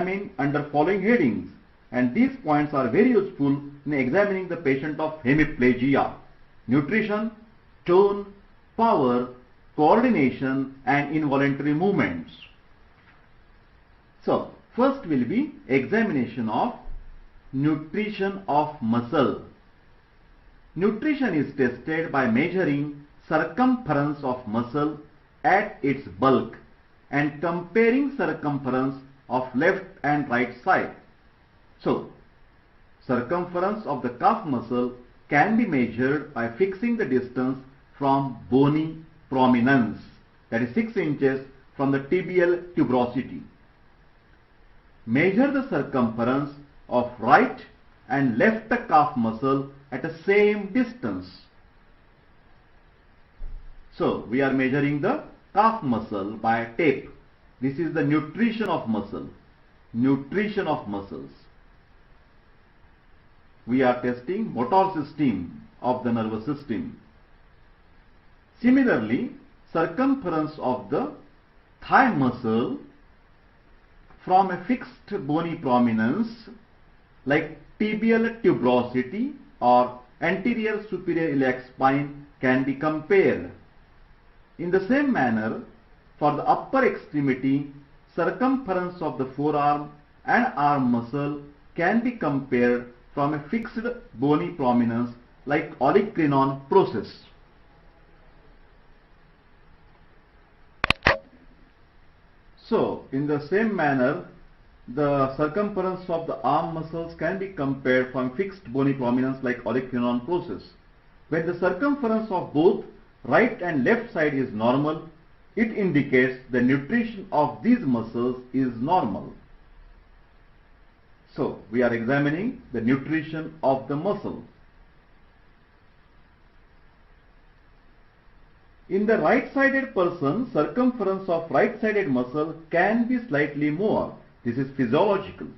examine under following headings, and these points are very useful in examining the patient of hemiplegia: nutrition, tone, power, coordination and involuntary movements. So first will be examination of nutrition of muscle. Nutrition is tested by measuring circumference of muscle at its bulk and comparing circumference of left and right side. So circumference of the calf muscle can be measured by fixing the distance from bony prominence, that is 6 inches from the tibial tuberosity. Measure the circumference of right and left calf muscle at the same distance. So we are measuring the calf muscle by a tape. This is the nutrition of muscle. Nutrition of muscles. We are testing motor system of the nervous system. Similarly, circumference of the thigh muscle from a fixed bony prominence like tibial tuberosity or anterior superior iliac spine can be compared. In the same manner, for the upper extremity, circumference of the forearm and arm muscle can be compared from a fixed bony prominence like olecranon process. So, in the same manner, the circumference of the arm muscles can be compared from fixed bony prominence like olecranon process. When the circumference of both right and left side is normal, it indicates the nutrition of these muscles is normal. So, we are examining the nutrition of the muscle. In the right-sided person, circumference of right-sided muscle can be slightly more. This is physiological.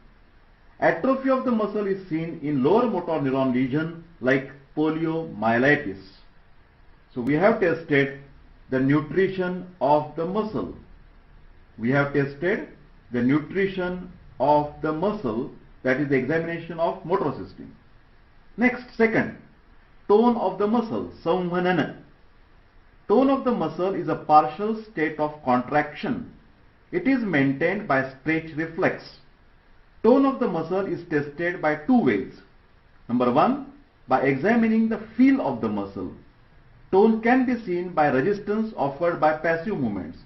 Atrophy of the muscle is seen in lower motor neuron lesion like poliomyelitis. So we have tested the nutrition of the muscle. We have tested the nutrition of the muscle, that is the examination of motor system. Next, second, tone of the muscle, samvanana. Tone of the muscle is a partial state of contraction. It is maintained by stretch reflex. Tone of the muscle is tested by two ways. Number one, by examining the feel of the muscle. Tone can be seen by resistance offered by passive movements.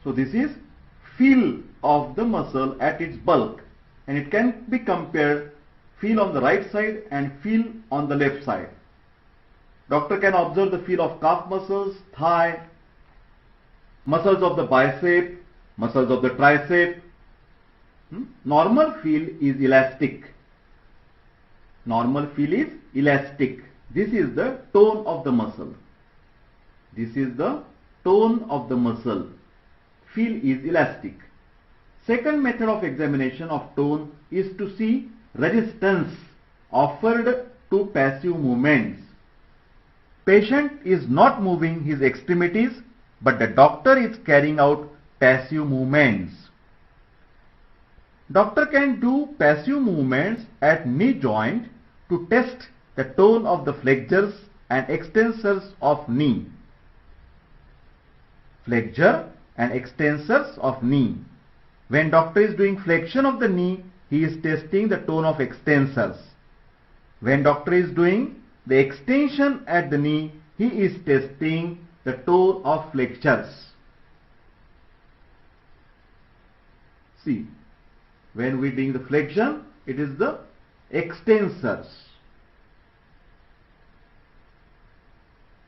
So this is feel of the muscle at its bulk, and it can be compared feel on the right side and feel on the left side. Doctor can observe the feel of calf muscles, thigh, muscles of the bicep, muscles of the tricep. Normal feel is elastic. Normal feel is elastic. This is the tone of the muscle. This is the tone of the muscle. Feel is elastic. Second method of examination of tone is to see resistance offered to passive movements. Patient is not moving his extremities, but the doctor is carrying out passive movements. Doctor can do passive movements at knee joint to test the tone of the flexors and extensors of knee. Flexure and extensors of knee. When doctor is doing flexion of the knee, he is testing the tone of extensors. When doctor is doing the extension at the knee, he is testing the tone of flexors. See, when we are doing the flexion, it is the extensors.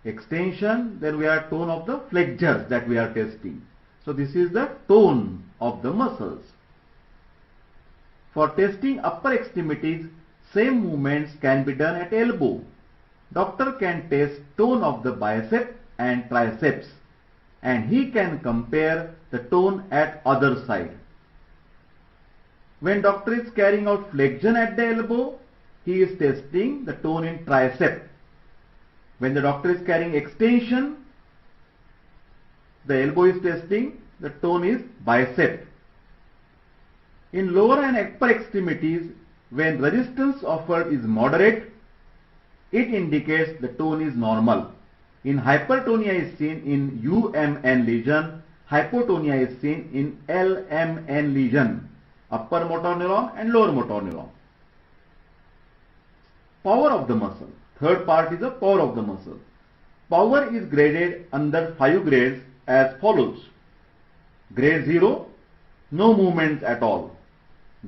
Extension, then we are tone of the flexors that we are testing. So this is the tone of the muscles. For testing upper extremities, same movements can be done at elbow. Doctor can test tone of the bicep and triceps, and he can compare the tone at other side. When doctor is carrying out flexion at the elbow, he is testing the tone in tricep. When the doctor is carrying extension, the elbow is testing, the tone is bicep. In lower and upper extremities, when resistance offered is moderate, it indicates the tone is normal. In hypertonia is seen in UMN lesion, hypotonia is seen in LMN lesion, upper motor neuron and lower motor neuron. Power of the muscle. Third part is the power of the muscle. Power is graded under 5 grades as follows. Grade 0, no movements at all.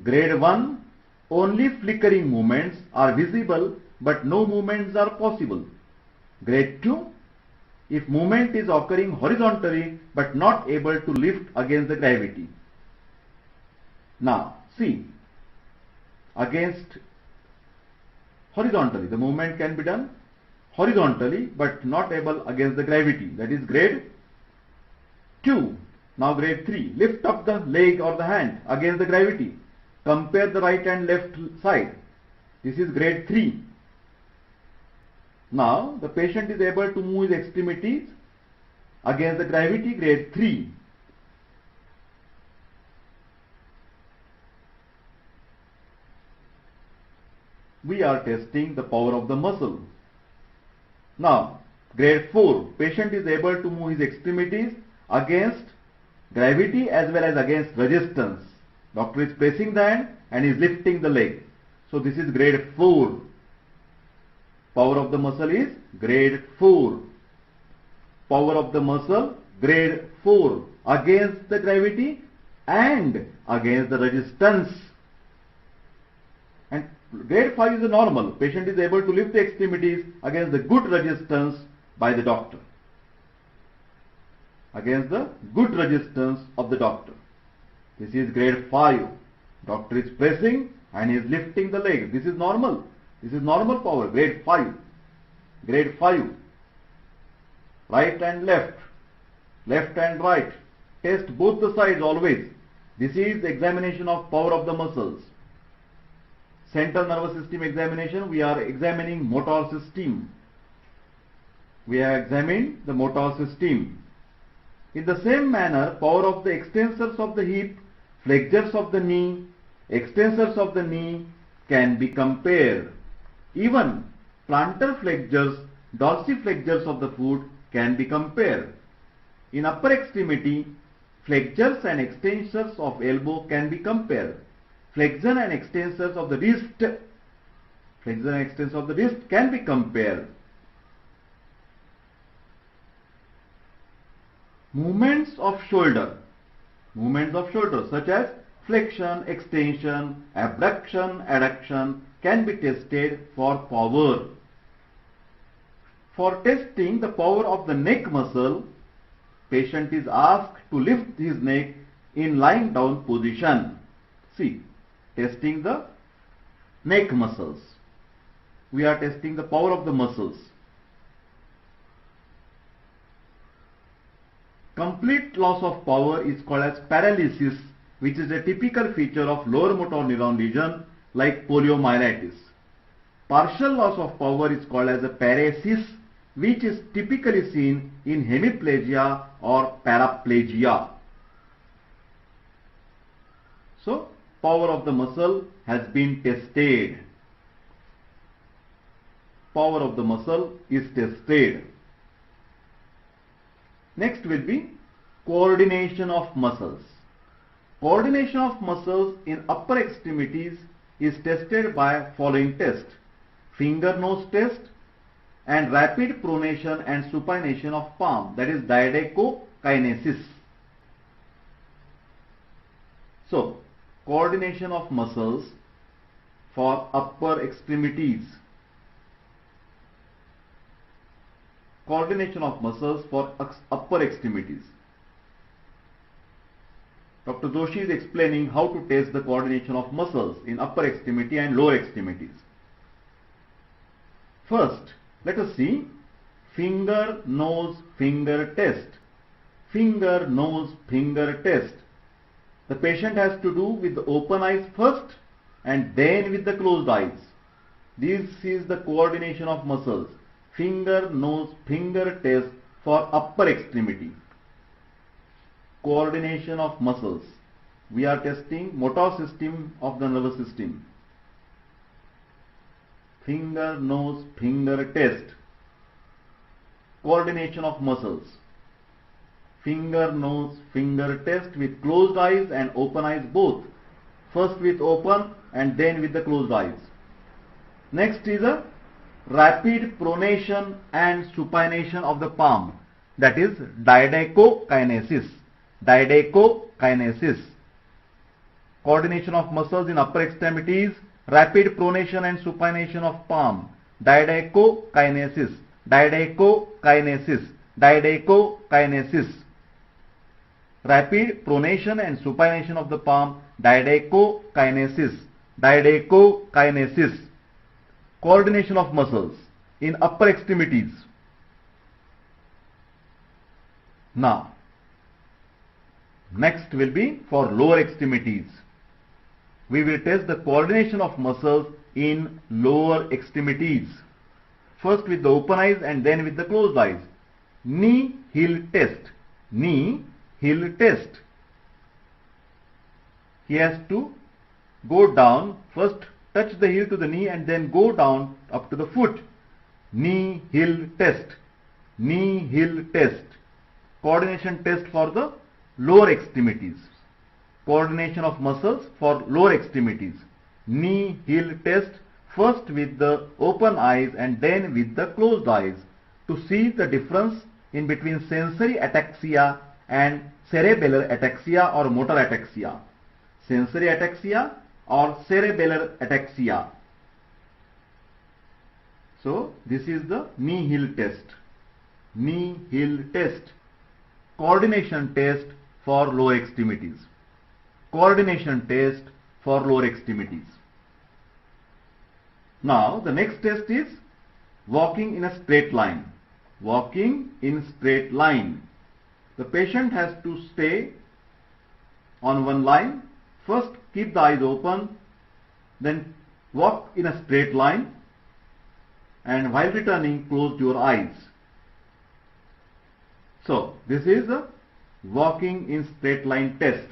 Grade 1, only flickering movements are visible but no movements are possible. Grade 2, if movement is occurring horizontally but not able to lift against the gravity. Now, see, against horizontally, the movement can be done horizontally but not able against the gravity. That is grade 2. Now grade 3, lift up the leg or the hand against the gravity. Compare the right and left side. This is grade 3. Now the patient is able to move his extremities against the gravity, grade 3. We are testing the power of the muscle. Now, grade 4, patient is able to move his extremities against gravity as well as against resistance. Doctor is pressing the hand and is lifting the leg. So this is grade 4. Power of the muscle is grade 4. Power of the muscle, grade 4, against the gravity and against the resistance. And grade 5 is the normal. Patient is able to lift the extremities against the good resistance by the doctor. Against the good resistance of the doctor. This is grade 5. Doctor is pressing and is lifting the leg. This is normal. This is normal power, grade 5. Grade 5. Right and left. Left and right. Test both the sides always. This is the examination of power of the muscles. Central nervous system examination, we are examining motor system. We have examined the motor system. In the same manner, power of the extensors of the hip, flexors of the knee, extensors of the knee can be compared. Even plantar flexors, dorsiflexors of the foot can be compared. In upper extremity, flexors and extensors of elbow can be compared. Flexion and extensors of the wrist, can be compared. Movements of shoulder such as flexion, extension, abduction, adduction can be tested for power. For testing the power of the neck muscle, patient is asked to lift his neck in lying down position. See, testing the neck muscles. We are testing the power of the muscles. Complete loss of power is called as paralysis, which is a typical feature of lower motor neuron lesion like poliomyelitis. Partial loss of power is called as a paresis, which is typically seen in hemiplegia or paraplegia. So, power of the muscle has been tested. Power of the muscle is tested. Next will be coordination of muscles. Coordination of muscles in upper extremities is tested by following test: finger nose test and rapid pronation and supination of palm, that is diadechokinesis. So, coordination of muscles for upper extremities. Coordination of muscles for upper extremities. Dr. Joshi is explaining how to test the coordination of muscles in upper extremity and lower extremities. First, let us see finger, nose, finger test. Finger, nose, finger test. The patient has to do with the open eyes first and then with the closed eyes. This is the coordination of muscles. Finger, nose, finger test for upper extremity. Coordination of muscles. we are testing motor system of the nervous system. Finger, nose, finger test. Coordination of muscles. Finger, nose, finger test with closed eyes and open eyes both. First with open and then with the closed eyes. Next is a rapid pronation and supination of the palm. That is didacokinesis. Didacokinesis. Coordination of muscles in upper extremities. Rapid pronation and supination of palm. Didacokinesis. Didacokinesis. Didacokinesis. Rapid pronation and supination of the palm. Didacokinesis. Didacokinesis. Coordination of muscles in upper extremities. Now, next will be for lower extremities. We will test the coordination of muscles in lower extremities. First with the open eyes and then with the closed eyes. Knee heel test. Knee heel test. He has to go down, first touch the heel to the knee and then go down up to the foot. Knee heel test. Knee heel test. Coordination test for the lower extremities. Coordination of muscles for lower extremities. Knee heel test, first with the open eyes and then with the closed eyes, to see the difference in between sensory ataxia and cerebellar ataxia or motor ataxia. Sensory ataxia or cerebellar ataxia. So this is the knee heel test. Knee heel test. Coordination test for lower extremities. Coordination test for lower extremities. Now the next test is walking in a straight line. Walking in straight line. The patient has to stay on one line. First keep the eyes open, then walk in a straight line, and while returning close your eyes. So this is a walking in straight line test.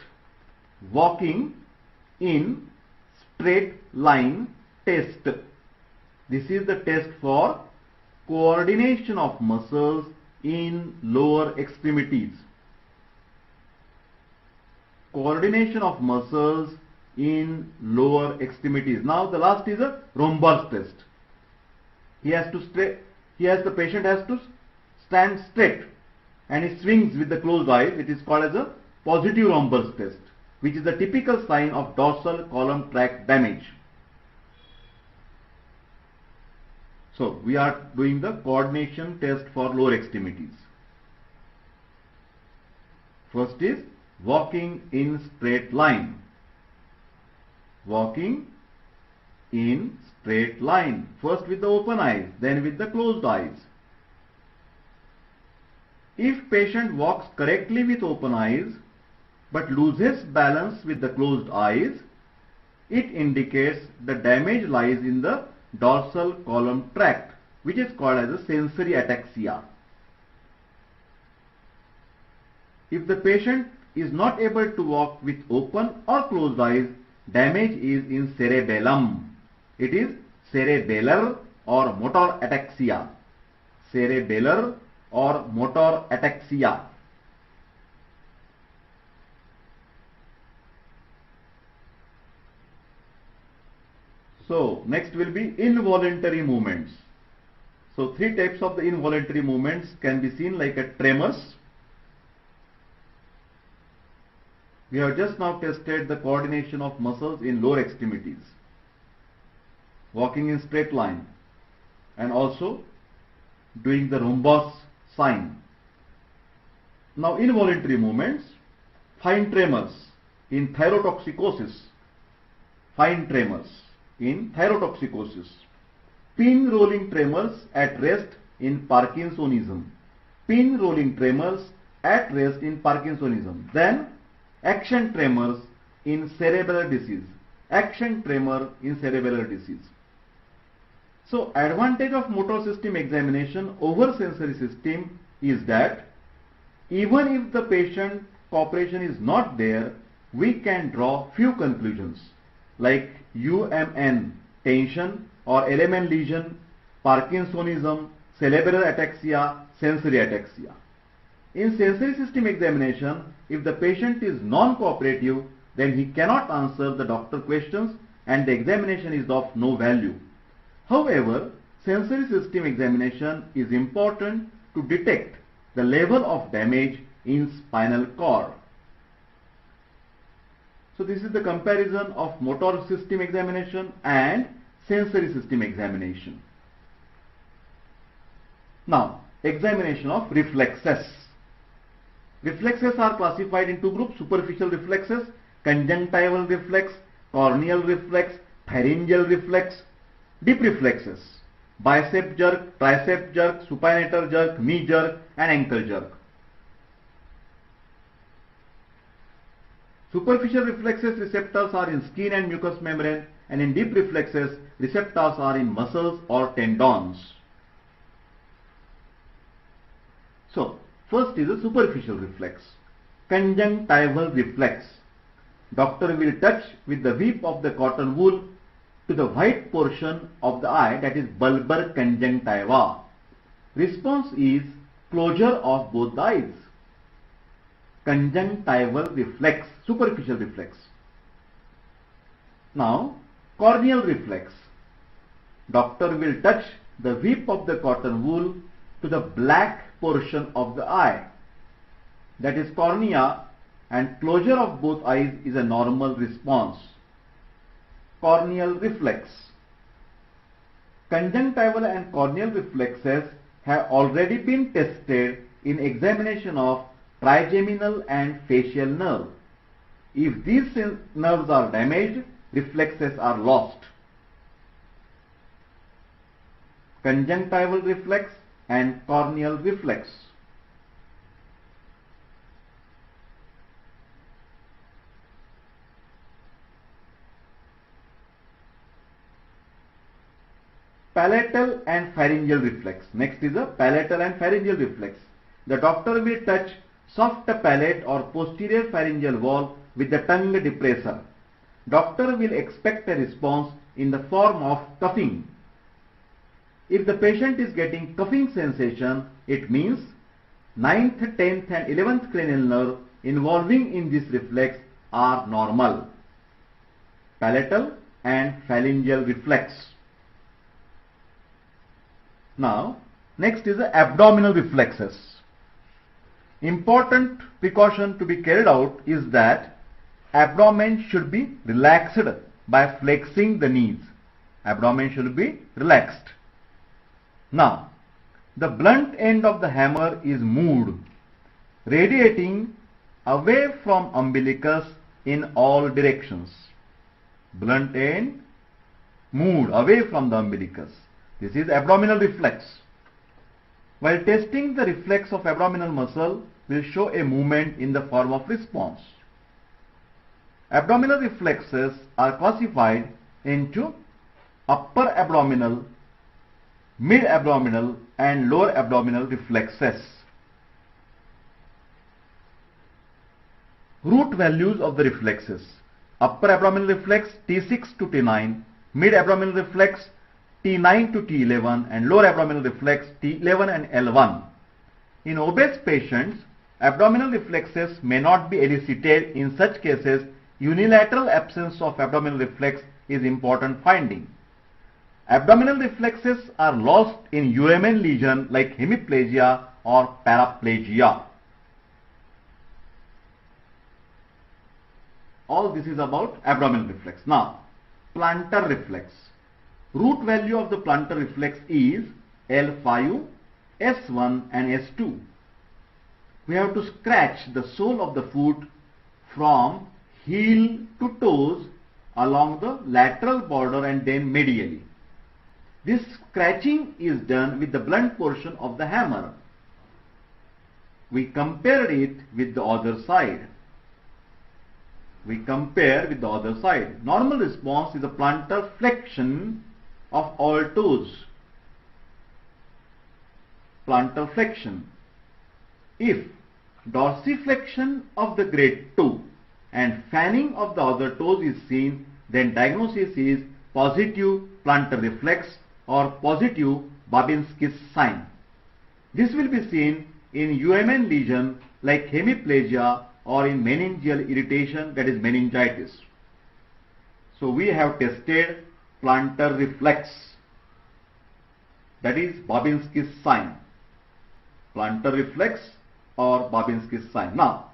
Walking in straight line test. This is the test for coordination of muscles in lower extremities. Coordination of muscles in lower extremities. Now the last is a rhombus test. The patient has to stand straight and he swings with the closed eyes. It is called as a positive rhombus test, which is the typical sign of dorsal column tract damage. So we are doing the coordination test for lower extremities. First is walking in straight line. Walking in straight line. First with the open eyes, then with the closed eyes. If patient walks correctly with open eyes but loses balance with the closed eyes, it indicates the damage lies in the dorsal column tract, which is called as a sensory ataxia. If the patient is not able to walk with open or closed eyes, damage is in cerebellum. It is cerebellar or motor ataxia. Cerebellar or motor ataxia. So next will be involuntary movements. So three types of the involuntary movements can be seen, like a tremors. We have just now tested the coordination of muscles in lower extremities. Walking in straight line and also doing the rhombus sign. Now involuntary movements, fine tremors in thyrotoxicosis. Fine tremors in thyrotoxicosis. Pin rolling tremors at rest in Parkinsonism. Pin rolling tremors at rest in Parkinsonism. Then action tremors in cerebellar disease. Action tremor in cerebellar disease. So advantage of motor system examination over sensory system is that even if the patient cooperation is not there, we can draw few conclusions like UMN, tension, or LMN, lesion, Parkinsonism, cerebral ataxia, sensory ataxia. In sensory system examination, if the patient is non-cooperative, then he cannot answer the doctor questions and the examination is of no value. However, sensory system examination is important to detect the level of damage in spinal cord. So this is the comparison of motor system examination and sensory system examination. Now, examination of reflexes. Reflexes are classified into groups: superficial reflexes, conjunctival reflex, corneal reflex, pharyngeal reflex, deep reflexes, bicep jerk, tricep jerk, supinator jerk, knee jerk, and ankle jerk. Superficial reflexes receptors are in skin and mucous membrane, and in deep reflexes receptors are in muscles or tendons. So, first is a superficial reflex. Conjunctival reflex. Doctor will touch with the whip of the cotton wool to the white portion of the eye, that is bulbar conjunctiva. Response is closure of both the eyes. Conjunctival reflex, superficial reflex. Now, corneal reflex. Doctor will touch the whip of the cotton wool to the black portion of the eye, that is cornea, and closure of both eyes is a normal response. Corneal reflex. Conjunctival and corneal reflexes have already been tested in examination of trigeminal and facial nerve. If these nerves are damaged, reflexes are lost. Conjunctival reflex and corneal reflex. Palatal and pharyngeal reflex. Next is a palatal and pharyngeal reflex. The doctor will touch soft palate or posterior pharyngeal wall with the tongue depressor. Doctor will expect a response in the form of coughing. If the patient is getting coughing sensation, it means 9th, 10th and 11th cranial nerve involving in this reflex are normal. Palatal and pharyngeal reflex. Now, next is the abdominal reflexes. Important precaution to be carried out is that abdomen should be relaxed by flexing the knees. Abdomen should be relaxed. Now, the blunt end of the hammer is moved, radiating away from umbilicus in all directions. Blunt end moved away from the umbilicus. This is abdominal reflex. While testing the reflex of abdominal muscle will show a movement in the form of response. Abdominal reflexes are classified into upper abdominal, mid-abdominal and lower abdominal reflexes. Root values of the reflexes. Upper abdominal reflex T6 to T9, mid-abdominal reflex T9 to T11 and lower abdominal reflex T11 and L1. In obese patients, abdominal reflexes may not be elicited. In such cases, unilateral absence of abdominal reflex is important finding. Abdominal reflexes are lost in UMN lesion like hemiplegia or paraplegia. All this is about abdominal reflex. Now, plantar reflex. Root value of the plantar reflex is L5, S1 and S2. We have to scratch the sole of the foot from heel to toes along the lateral border and then medially. This scratching is done with the blunt portion of the hammer. We compared it with the other side. Normal response is a plantar flexion of all toes. Plantar flexion. If dorsiflexion of the grade 2 and fanning of the other toes is seen, then diagnosis is positive plantar reflex or positive Babinski's sign. This will be seen in UMN lesion like hemiplegia or in meningeal irritation, that is meningitis. So we have tested plantar reflex, that is Babinski's sign. Plantar reflex or Babinski's sign. Now,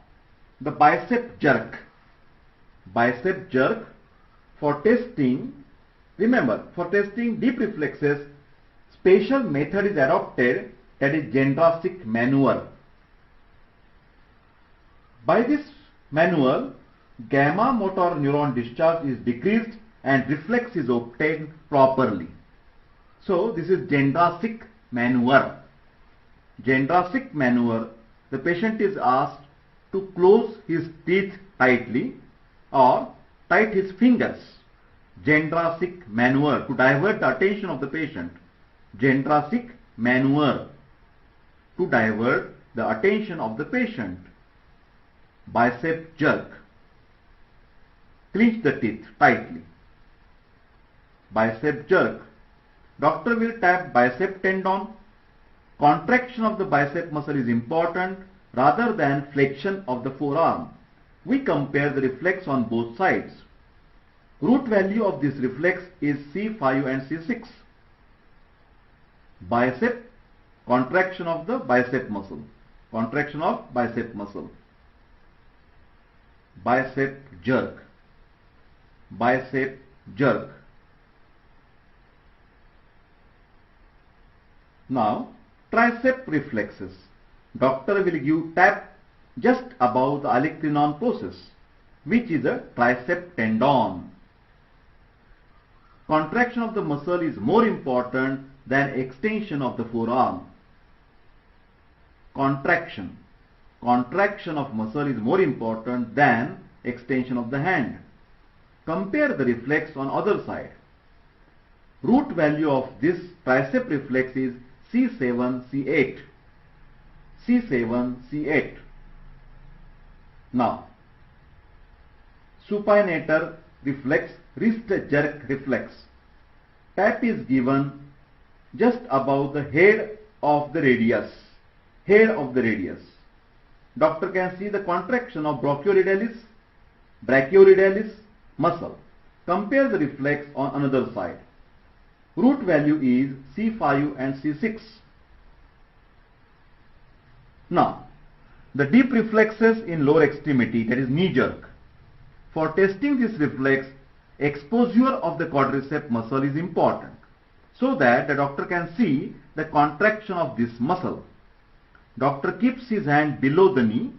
the bicep jerk. Bicep jerk, for testing, remember, for testing deep reflexes, special method is adopted, that is Jendrasik maneuver. By this maneuver, gamma motor neuron discharge is decreased and reflex is obtained properly. So this is Jendrasik maneuver. Jendrasik maneuver, the patient is asked to close his teeth tightly or tight his fingers. Jendrasik maneuver, to divert the attention of the patient. Jendrasik maneuver, to divert the attention of the patient. Bicep jerk, clench the teeth tightly. Bicep jerk, doctor will tap bicep tendon. Contraction of the bicep muscle is important rather than flexion of the forearm. We compare the reflex on both sides. Root value of this reflex is C5 and C6. Bicep, contraction of the bicep muscle. Contraction of bicep muscle. Bicep jerk. Bicep jerk. Now, tricep reflexes. Doctor will give tap just above the olecranon process, which is a tricep tendon. Contraction of the muscle is more important than extension of the forearm. Contraction of muscle is more important than extension of the hand. Compare the reflex on other side. Root value of this tricep reflex is C7, C8. C7, C8. Now, supinator reflex, wrist jerk reflex. Tap is given just above the head of the radius. Head of the radius. Doctor can see the contraction of brachioradialis muscle. Compare the reflex on another side. Root value is C5 and C6. Now, the deep reflexes in lower extremity, that is knee jerk. For testing this reflex, exposure of the quadricep muscle is important, so that the doctor can see the contraction of this muscle. Doctor keeps his hand below the knee.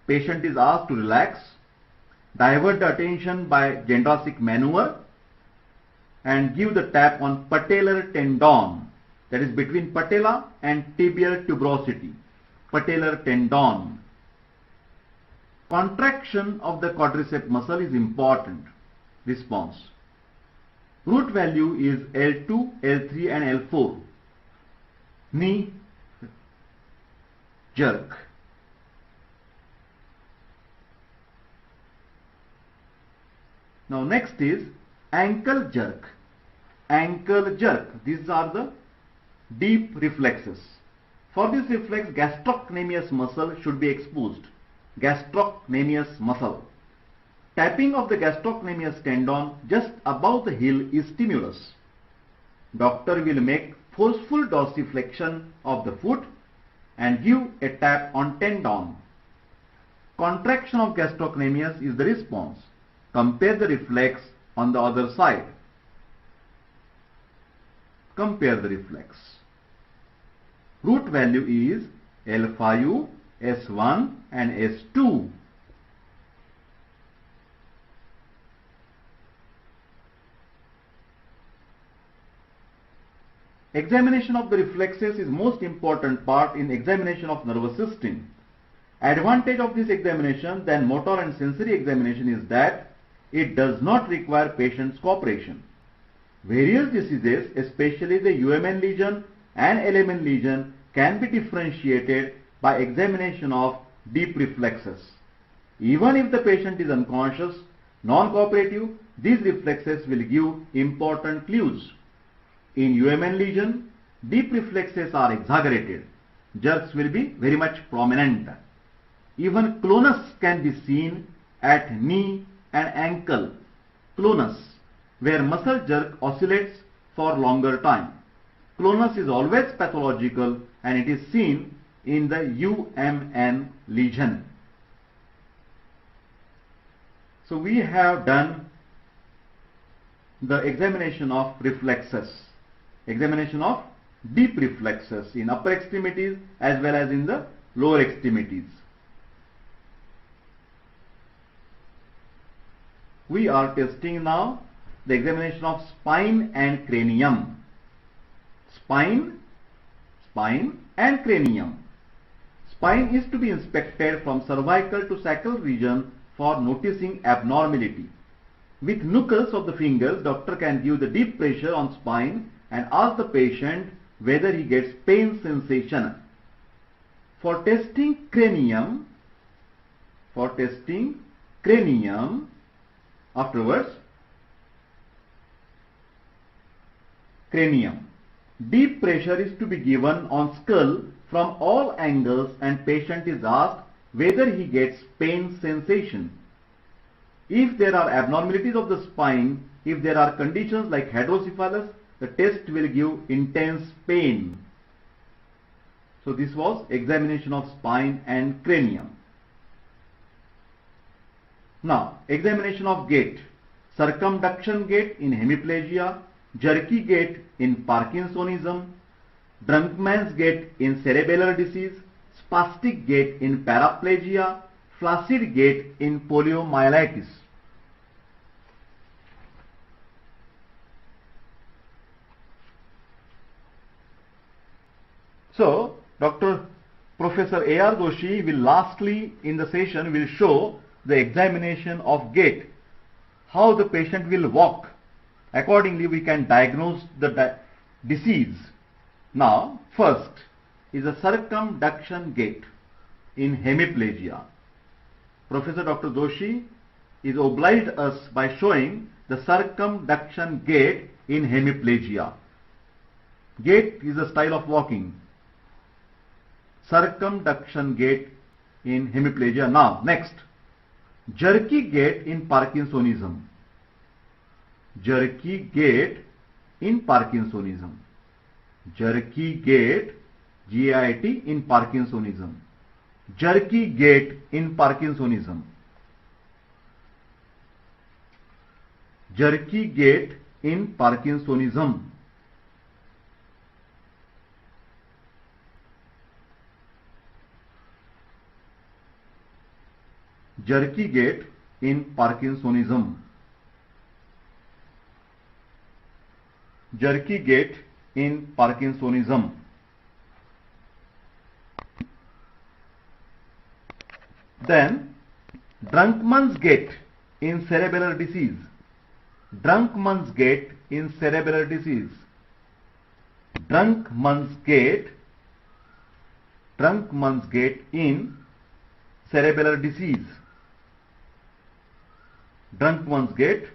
Patient is asked to relax, divert the attention by Jendrasik maneuver, and give the tap on patellar tendon, that is between patella and tibial tuberosity. Patellar tendon. Contraction of the quadricep muscle is important. Response. Root value is L2, L3 and L4. Knee jerk. Now next is ankle jerk. Ankle jerk. These are the deep reflexes. For this reflex, gastrocnemius muscle should be exposed. Gastrocnemius muscle. Tapping of the gastrocnemius tendon just above the heel is stimulus. Doctor will make forceful dorsiflexion of the foot and give a tap on tendon. Contraction of gastrocnemius is the response. Compare the reflex on the other side. Compare the reflex. Root value is L5, S1 and S2. Examination of the reflexes is most important part in examination of nervous system. Advantage of this examination than motor and sensory examination is that it does not require patient's cooperation. Various diseases, especially the UMN lesion and LMN lesion, can be differentiated by examination of deep reflexes. Even if the patient is unconscious, non-cooperative, these reflexes will give important clues. In UMN lesion, deep reflexes are exaggerated. Jerks will be very much prominent. Even clonus can be seen at knee and ankle. Clonus, where muscle jerk oscillates for longer time. Clonus is always pathological and it is seen in the UMN lesion. So we have done the examination of reflexes, examination of deep reflexes in upper extremities as well as in the lower extremities. We are testing now the examination of spine and cranium. Spine and cranium. Spine is to be inspected from cervical to sacral region for noticing abnormality. With knuckles of the fingers, doctor can give the deep pressure on spine and ask the patient whether he gets pain sensation. For testing cranium, afterwards, cranium. Deep pressure is to be given on skull from all angles and patient is asked whether he gets pain sensation. If there are abnormalities of the spine, if there are conditions like hydrocephalus, the test will give intense pain. So this was examination of spine and cranium. Now, examination of gait. Circumduction gait in hemiplegia, jerky gait in Parkinsonism, drunk man's gait in cerebellar disease, spastic gait in paraplegia, flaccid gait in poliomyelitis. So, Professor A.R. Doshi will lastly in the session will show the examination of gait, how the patient will walk. Accordingly, we can diagnose the disease. Now, first is a circumduction gait in hemiplegia. Professor Dr. Doshi is obliged us by showing the circumduction gait in hemiplegia. Gait is a style of walking. Circumduction gait in hemiplegia. Now, next, jerky gait in Parkinsonism. Jerky gait in Parkinsonism. Jerky gait, G-A-I-T, in Parkinsonism. Jerky gait in Parkinsonism. Jerky gait in Parkinsonism. Jerky gait in Parkinsonism. Jerky gait in Parkinsonism. Then, drunk man's gait in cerebellar disease. Drunk man's gait in cerebellar disease. Drunk man's gait in cerebellar disease. Drunk man's gait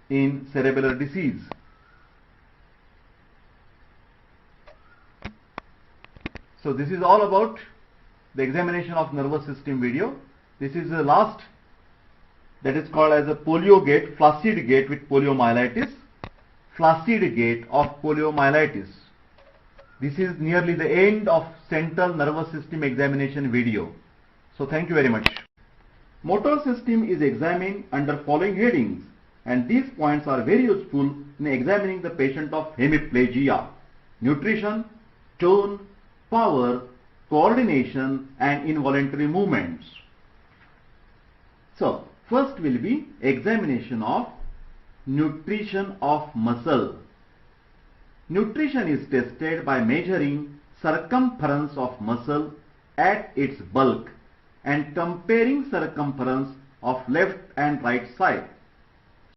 in cerebellar disease. So this is all about the examination of nervous system video. This is the last, that is called as a polio gait, flaccid gait with poliomyelitis. Flaccid gait of poliomyelitis. This is nearly the end of central nervous system examination video. So thank you very much. Motor system is examined under following headings, and these points are very useful in examining the patient of hemiplegia: nutrition, tone, power, coordination and involuntary movements. So first will be examination of nutrition of muscle. Nutrition is tested by measuring circumference of muscle at its bulk and comparing circumference of left and right side.